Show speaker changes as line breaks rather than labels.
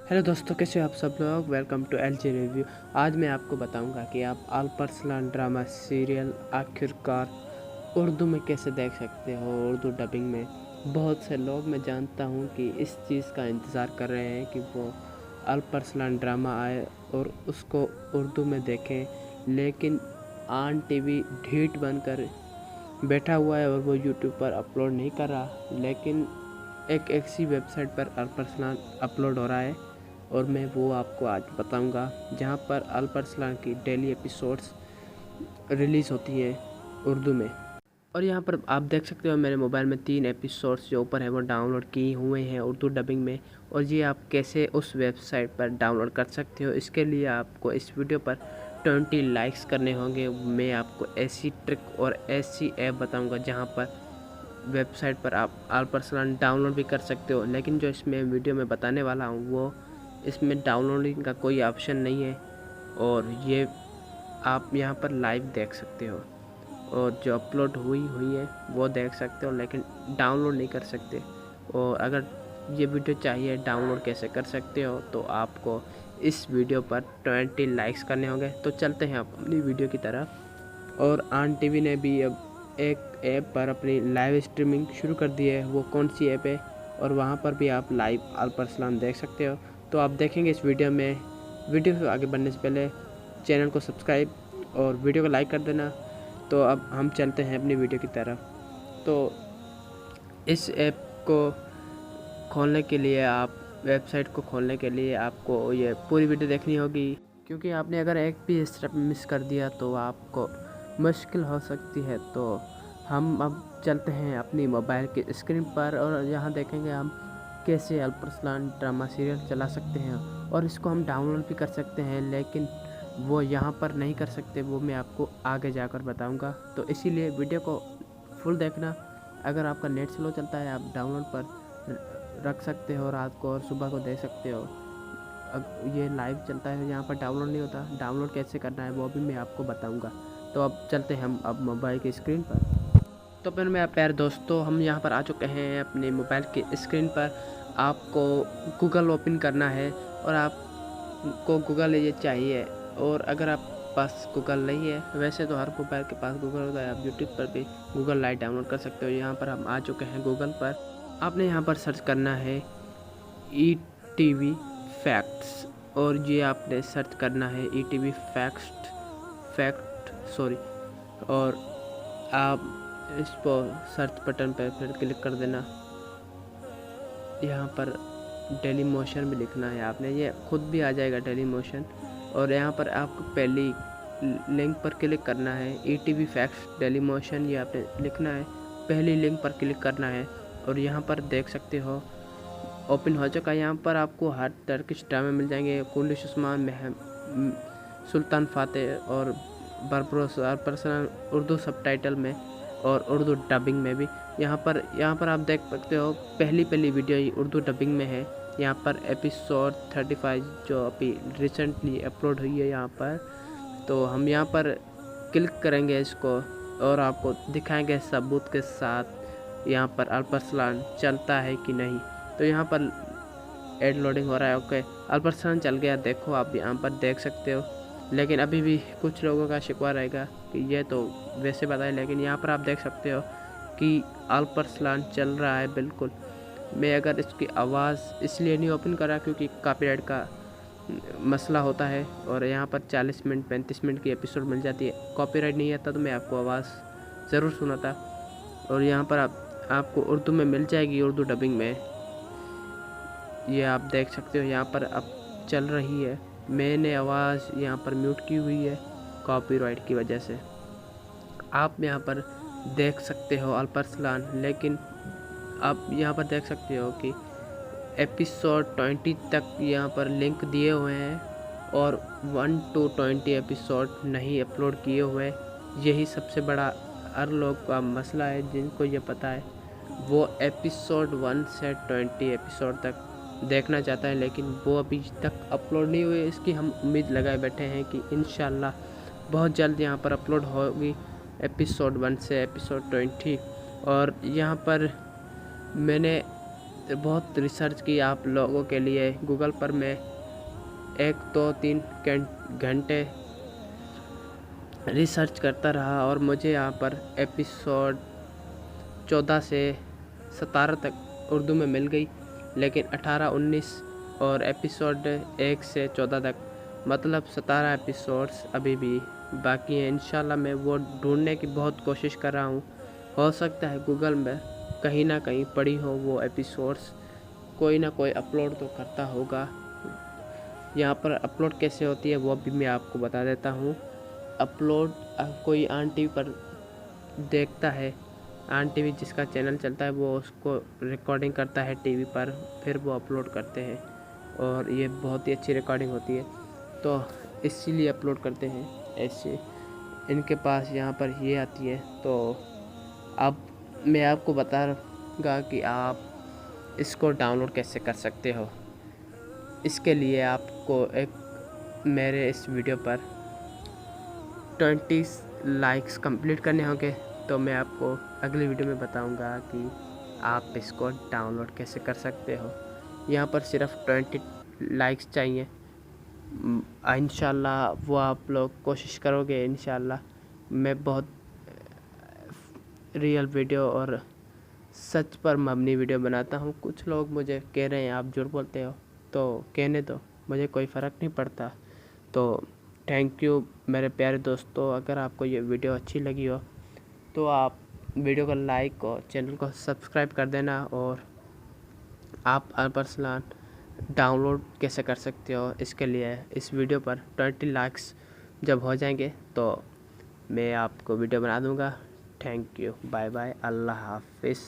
Hello दोस्तों, कैसे हो आप सब लोग। Welcome to L G review. आज मैं आपको बताऊंगा कि आप अल्परसलान ड्रामा सीरियल आखिरकार उर्दू में कैसे देख सकते हो, उर्दू डबिंग में। बहुत से लोग मैं जानता हूं कि इस चीज़ का इंतज़ार कर रहे हैं कि वो अल्परसलान ड्रामा आए और उसको उर्दू में देखें, लेकिन आन टीवी ढीठ बनकर बैठा हुआ है और वो यूट्यूब पर अपलोड नहीं कर रहा। लेकिन एक ऐसी वेबसाइट पर अल्परसलान अपलोड हो रहा है और मैं वो आपको आज बताऊंगा, जहां पर अल्परसलान की डेली एपिसोड्स रिलीज़ होती हैं उर्दू में। और यहाँ पर आप देख सकते हो मेरे मोबाइल में 3 एपिसोड्स जो ऊपर है वो डाउनलोड किए हुए हैं उर्दू डबिंग में। और ये आप कैसे उस वेबसाइट पर डाउनलोड कर सकते हो, इसके लिए आपको इस वीडियो पर 20 लाइक्स करने होंगे। मैं आपको ऐसी ट्रिक और ऐसी ऐप बताऊंगा जहाँ पर वेबसाइट पर आप अल्परसलान डाउनलोड भी कर सकते हो। लेकिन जो इसमें वीडियो में बताने वाला हूँ वो इसमें डाउनलोडिंग का कोई ऑप्शन नहीं है और ये आप यहाँ पर लाइव देख सकते हो और जो अपलोड हुई है वो देख सकते हो, लेकिन डाउनलोड नहीं कर सकते। और अगर ये वीडियो चाहिए डाउनलोड कैसे कर सकते हो तो आपको इस वीडियो पर 20 लाइक्स करने होंगे। तो चलते हैं अपनी वीडियो की तरफ। और आन टीवी ने भी अब एक ऐप पर अपनी लाइव स्ट्रीमिंग शुरू कर दी है। वो कौन सी ऐप है और वहाँ पर भी आप लाइव अल्परसलान देख सकते हो। तो आप देखेंगे इस वीडियो में। वीडियो को आगे बढ़ने से पहले चैनल को सब्सक्राइब और वीडियो को लाइक कर देना। तो अब हम चलते हैं अपनी वीडियो की तरफ। तो इस ऐप को खोलने के लिए वेबसाइट को खोलने के लिए आपको ये पूरी वीडियो देखनी होगी, क्योंकि आपने अगर एक भी स्टेप मिस कर दिया तो आपको मुश्किल हो सकती है। तो हम अब चलते हैं अपनी मोबाइल के स्क्रीन पर और यहाँ देखेंगे हम कैसे अल्परसलान ड्रामा सीरियल चला सकते हैं। और इसको हम डाउनलोड भी कर सकते हैं, लेकिन वो यहाँ पर नहीं कर सकते, वो मैं आपको आगे जाकर बताऊंगा। तो इसीलिए वीडियो को फुल देखना। अगर आपका नेट स्लो चलता है आप डाउनलोड पर रख सकते हो रात को और सुबह को देख सकते हो। अब ये लाइव चलता है, यहाँ पर डाउनलोड नहीं होता। डाउनलोड कैसे करना है वो भी मैं आपको बताऊंगा। तो अब चलते हैं हम अब मोबाइल की स्क्रीन पर। तो फिर मेरा प्यारे दोस्तों, हम यहाँ पर आ चुके हैं अपने मोबाइल की स्क्रीन पर। आपको गूगल ओपन करना है और आपको गूगल ये चाहिए। और अगर आप पास गूगल नहीं है, वैसे तो हर मोबाइल के पास गूगल होता है, आप यूट्यूब पर भी गूगल लाइट डाउनलोड कर सकते हो। यहाँ पर हम आ चुके हैं गूगल पर। आपने यहाँ पर सर्च करना है ETV फैक्ट्स और ये आपने सर्च करना है ETV फैक्ट सॉरी। और आप इस पर सर्च बटन पर फिर क्लिक कर देना। यहाँ पर डेली मोशन भी लिखना है आपने, ये खुद भी आ जाएगा डेली मोशन। और यहाँ पर आपको पहली लिंक पर क्लिक करना है ETV फैक्ट्स डेली मोशन, ये आपने लिखना है। पहली लिंक पर क्लिक करना है और यहाँ पर देख सकते हो ओपन हो चुका है। यहाँ पर आपको हर टर्किश ड्रामे मिल जाएंगे, कुंडिश उस्मान, सुल्तान फातेह और बरबरोस अल्परसलान उर्दू सबटाइटल में और उर्दू डबिंग में भी। यहाँ पर आप देख सकते हो पहली वीडियो उर्दू डबिंग में है। यहाँ पर एपिसोड 35 जो अभी रिसेंटली अपलोड हुई है यहाँ पर। तो हम यहाँ पर क्लिक करेंगे इसको और आपको दिखाएंगे सबूत के साथ यहाँ पर अल्परसलान चलता है कि नहीं। तो यहाँ पर एड लोडिंग हो रहा है। ओके, अल्परसलान चल गया, देखो आप यहाँ पर देख सकते हो। लेकिन अभी भी कुछ लोगों का शिकवा रहेगा कि ये तो वैसे बताए, लेकिन यहाँ पर आप देख सकते हो कि अल्परसलान चल रहा है बिल्कुल। मैं अगर इसकी आवाज़ इसलिए नहीं ओपन कर रहा क्योंकि कॉपीराइट का मसला होता है और यहाँ पर 40 मिनट 35 मिनट की एपिसोड मिल जाती है। कॉपीराइट नहीं आता तो मैं आपको आवाज़ ज़रूर सुनाता। और यहाँ पर आपको उर्दू में मिल जाएगी, उर्दू डबिंग में। ये आप देख सकते हो यहाँ पर अब चल रही है। मैंने आवाज़ यहाँ पर म्यूट की हुई है कॉपीराइट की वजह से। आप यहाँ पर देख सकते हो अल्परसलान, लेकिन आप यहाँ पर देख सकते हो कि एपिसोड 20 तक यहाँ पर लिंक दिए हुए हैं और 1 to 20 एपिसोड नहीं अपलोड किए हुए। यही सबसे बड़ा हर लोग का मसला है, जिनको ये पता है वो एपिसोड 1 से 20 एपिसोड तक देखना चाहता है, लेकिन वो अभी तक अपलोड नहीं हुए। इसकी हम उम्मीद लगाए बैठे हैं कि इंशाल्लाह बहुत जल्द यहाँ पर अपलोड होगी एपिसोड 1 से एपिसोड 20। और यहाँ पर मैंने बहुत रिसर्च की आप लोगों के लिए। गूगल पर मैं 1-2-3 घंटे रिसर्च करता रहा और मुझे यहाँ पर एपिसोड 14 से 17 तक उर्दू में मिल गई, लेकिन 18-19 और एपिसोड 1 से 14 तक मतलब 17 एपिसोड्स अभी भी बाकी हैं। इंशाल्लाह मैं वो ढूंढने की बहुत कोशिश कर रहा हूँ। हो सकता है गूगल में कहीं ना कहीं पड़ी हो वो एपिसोड्स, कोई ना कोई अपलोड तो करता होगा। यहाँ पर अपलोड कैसे होती है वो भी मैं आपको बता देता हूँ। अपलोड कोई ऑन टीवी पर देखता है, ऑन टीवी जिसका चैनल चलता है वो उसको रिकॉर्डिंग करता है टीवी पर, फिर वो अपलोड करते हैं और ये बहुत ही अच्छी रिकॉर्डिंग होती है, तो इसीलिए अपलोड करते हैं। ऐसे इनके पास यहाँ पर ये आती है। तो अब मैं आपको बताऊंगा कि आप इसको डाउनलोड कैसे कर सकते हो। इसके लिए आपको एक मेरे इस वीडियो पर 20 लाइक्स कंप्लीट करने होंगे, तो मैं आपको अगली वीडियो में बताऊंगा कि आप इसको डाउनलोड कैसे कर सकते हो। यहाँ पर सिर्फ 20 लाइक्स चाहिए। इंशाल्लाह वो आप लोग कोशिश करोगे, इंशाल्लाह मैं बहुत रियल वीडियो और सच पर मबनी वीडियो बनाता हूँ। कुछ लोग मुझे कह रहे हैं आप झूठ बोलते हो, तो कहने दो, मुझे कोई फ़र्क नहीं पड़ता। तो थैंक यू मेरे प्यारे दोस्तों। अगर आपको ये वीडियो अच्छी लगी हो तो आप वीडियो को लाइक और चैनल को सब्सक्राइब कर देना। और आप अल्परसलान डाउनलोड कैसे कर सकते हो, इसके लिए इस वीडियो पर 20 लाइक्स जब हो जाएंगे तो मैं आपको वीडियो बना दूंगा। थैंक यू, बाय बाय, अल्लाह हाफिज़।